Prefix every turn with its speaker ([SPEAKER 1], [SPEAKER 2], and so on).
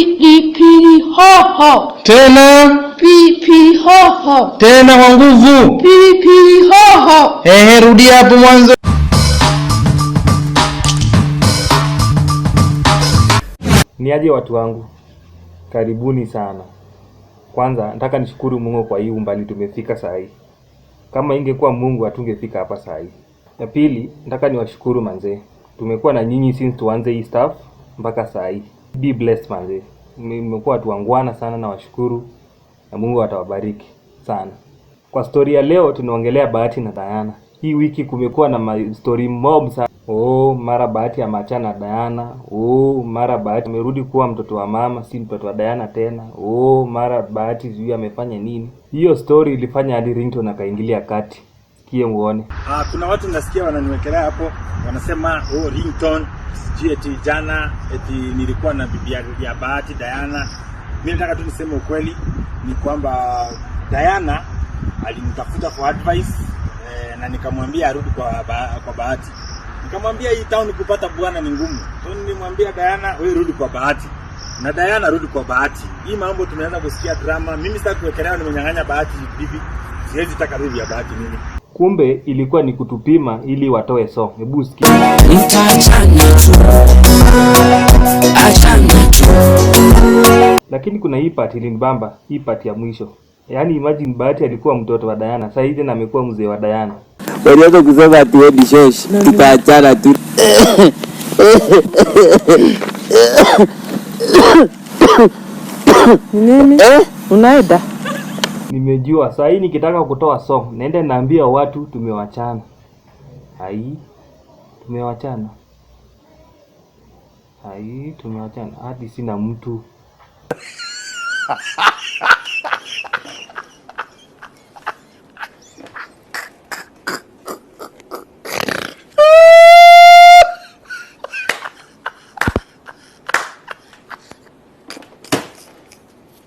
[SPEAKER 1] pilipili hoho.
[SPEAKER 2] Tena
[SPEAKER 1] Pilipili hoho.
[SPEAKER 2] tena kwa nguvu.
[SPEAKER 1] Pilipili hoho.
[SPEAKER 2] Rudia hapo mwanzo.
[SPEAKER 3] Ni aje watu wangu, karibuni sana. Kwanza nataka nishukuru Mungu kwa hii umbali tumefika saa hii. Kama ingekuwa Mungu hatungefika hapa saa hii. Ya pili, nataka niwashukuru manze. Tumekuwa na nyinyi since tuanze hii stuff mpaka saa hii. Be blessed manze. Mmekuwa watu wangwana sana na washukuru na Mungu atawabariki sana. Kwa story ya leo tunaongelea Bahati na Diana. Hii wiki kumekuwa na story mob sana. Mara Bahati ameachana na Diana. Mara Bahati amerudi kuwa mtoto wa mama, si mtoto wa Diana tena. Mara Bahati sijui amefanya nini. Hiyo story ilifanya hadi Ringtone akaingilia kati. Sikie muone.
[SPEAKER 4] Kuna watu nasikia wananiwekelea hapo, wanasema Ringtone sijui eti jana eti nilikuwa na bibi ya Bahati Diana. Mimi nataka tu niseme ukweli ni kwamba Diana alinitafuta for advice na nikamwambia arudi kwa Bahati. Nikamwambia hii town kupata bwana ni ngumu. So nilimwambia Diana wewe rudi kwa Bahati. Na Diana rudi kwa Bahati. Hii mambo tumeanza kusikia drama. Mimi sitaki kuwekelea nimenyang'anya Bahati bibi. Siwezi taka bibi ya Bahati mimi.
[SPEAKER 3] Kumbe ilikuwa ni kutupima ili watoe song. Hebu sikia. Lakini kuna hii part ilinibamba, hii part ya mwisho. Yaani imagine Bahati alikuwa mtoto wa Diana, sasa hivi na amekuwa mzee wa Diana.
[SPEAKER 5] Walianza kusema ati wewe ni shosh, tukaachana tu.
[SPEAKER 6] Nini? Unaenda?
[SPEAKER 3] Nimejua sasa hii nikitaka kutoa song, naenda naambia watu tumewachana. Tumewachana. Tumewachana. Hadi sina mtu.